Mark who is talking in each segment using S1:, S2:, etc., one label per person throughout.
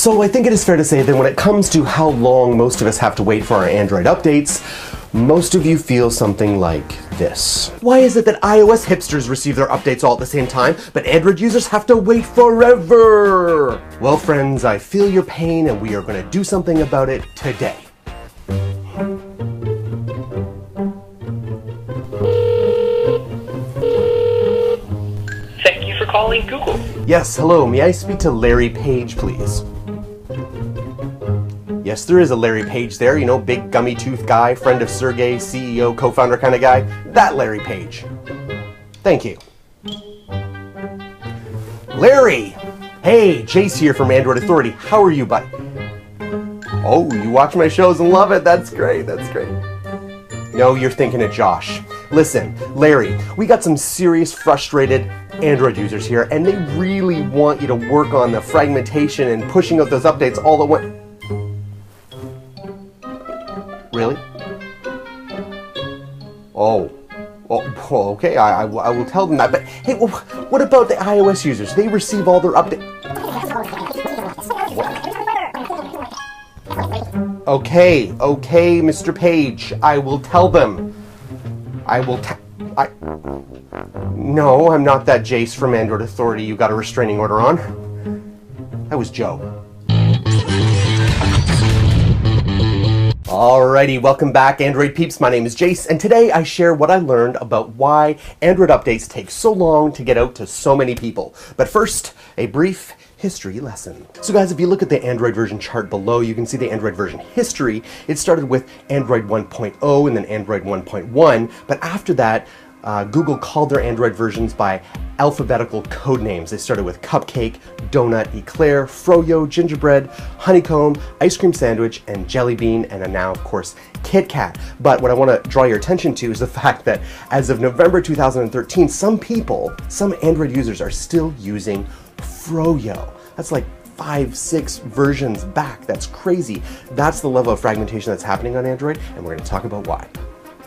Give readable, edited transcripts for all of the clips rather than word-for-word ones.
S1: So I think it is fair to say that when it comes to how long most of us have to wait for our Android updates, most of you feel something like this. Why is it that iOS hipsters receive their updates all at the same time, but Android users have to wait forever? Well, friends, I feel your pain and we are going to do something about it today.
S2: Thank you for calling Google.
S1: Yes, hello, may I speak to Larry Page, please? Yes, there is a Larry Page there, you know, big gummy tooth guy, friend of Sergey, CEO, co-founder kind of guy. That Larry Page. Thank you. Larry! Hey, Jayce here from Android Authority. How are you, buddy? Oh, you watch my shows and love it. That's great, that's great. No, you're thinking of Josh. Listen, Larry, we got some serious frustrated Android users here, and they really want you to work on the fragmentation and pushing out those updates all at once. Really? Oh, okay, I will tell them that, but hey, what about the iOS users? They receive all their updates. Okay, Mr. Page, I will tell them. No, I'm not that Jayce from Android Authority you got a restraining order on. That was Joe. Alrighty, welcome back Android peeps, my name is Jayce, and today I share what I learned about why Android updates take so long to get out to so many people. But first, a brief history lesson. So guys, if you look at the Android version chart below, you can see the Android version history. It started with Android 1.0 and then Android 1.1, but after that, Google called their Android versions by alphabetical code names. They started with Cupcake, Donut, Eclair, Froyo, Gingerbread, Honeycomb, Ice Cream Sandwich, and Jelly Bean, and now, of course, Kit Kat. But what I want to draw your attention to is the fact that as of November 2013, some Android users are still using Froyo. That's like 5-6 versions back. That's crazy. That's the level of fragmentation that's happening on Android, and we're going to talk about why.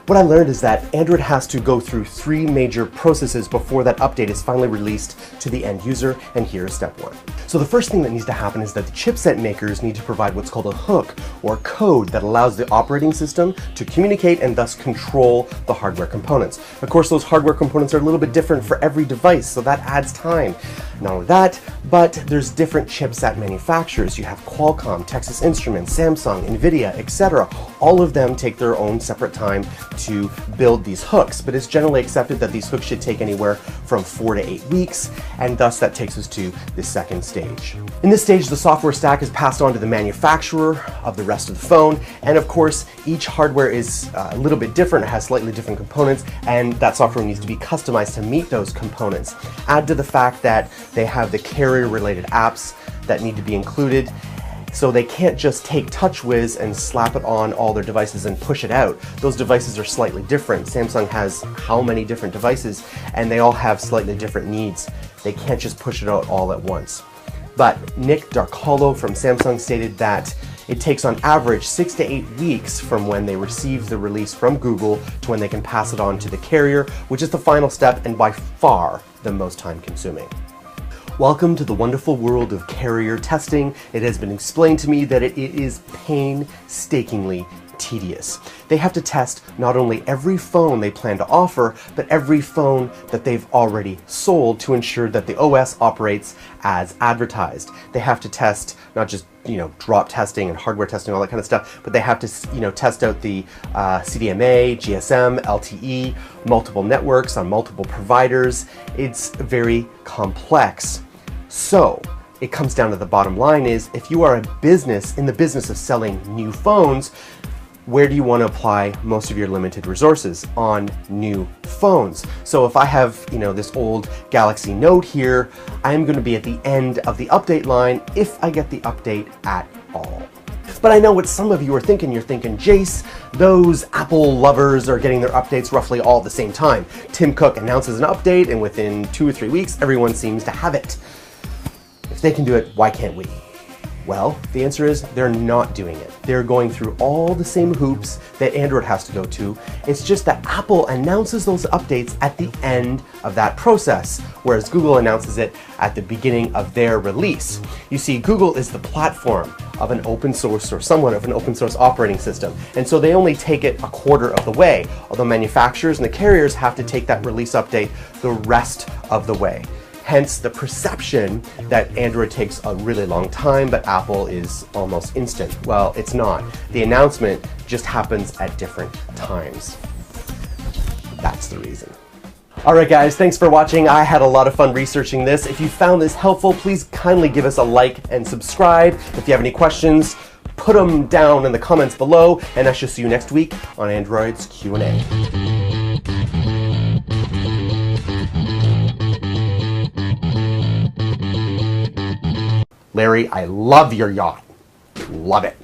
S1: What I learned is that Android has to go through 3 major processes before that update is finally released to the end user, and here is step 1. So the first thing that needs to happen is that the chipset makers need to provide what's called a hook or code that allows the operating system to communicate and thus control the hardware components. Of course, those hardware components are a little bit different for every device, so that adds time. Not only that, but there's different chipset manufacturers. You have Qualcomm, Texas Instruments, Samsung, Nvidia, etc. All of them take their own separate time to build these hooks, but it's generally accepted that these hooks should take anywhere from 4 to 8 weeks, and thus that takes us to the second stage. In this stage, the software stack is passed on to the manufacturer of the rest of the phone, and of course, each hardware is a little bit different. It has slightly different components, and that software needs to be customized to meet those components. Add to the fact that they have the carrier-related apps that need to be included, so they can't just take TouchWiz and slap it on all their devices and push it out. Those devices are slightly different. Samsung has how many different devices, and they all have slightly different needs. They can't just push it out all at once. But Nick Darcolo from Samsung stated that it takes on average 6 to 8 weeks from when they receive the release from Google to when they can pass it on to the carrier, which is the final step and by far the most time consuming. Welcome to the wonderful world of carrier testing. It has been explained to me that it is painstakingly tedious. They have to test not only every phone they plan to offer, but every phone that they've already sold to ensure that the OS operates as advertised. They have to test not just drop testing and hardware testing, all that kind of stuff, but they have to test out the CDMA, GSM, LTE, multiple networks on multiple providers. It's very complex. So it comes down to the bottom line is, if you are a business in the business of selling new phones, where do you want to apply most of your limited resources? On new phones. So if I have, this old Galaxy Note here, I'm going to be at the end of the update line if I get the update at all. But I know what some of you are thinking. You're thinking, Jayce, those Apple lovers are getting their updates roughly all at the same time. Tim Cook announces an update, and within 2 or 3 weeks, everyone seems to have it. If they can do it, why can't we? Well, the answer is they're not doing it. They're going through all the same hoops that Android has to go to. It's just that Apple announces those updates at the end of that process, whereas Google announces it at the beginning of their release. You see, Google is the platform of an open source or somewhat of an open source operating system, and so they only take it a quarter of the way, although manufacturers and the carriers have to take that release update the rest of the way. Hence the perception that Android takes a really long time, but Apple is almost instant. Well, it's not. The announcement just happens at different times. That's the reason. Alright guys, thanks for watching. I had a lot of fun researching this. If you found this helpful, please kindly give us a like and subscribe. If you have any questions, put them down in the comments below, and I shall see you next week on Android's Q&A. Larry, I love your yacht. Love it.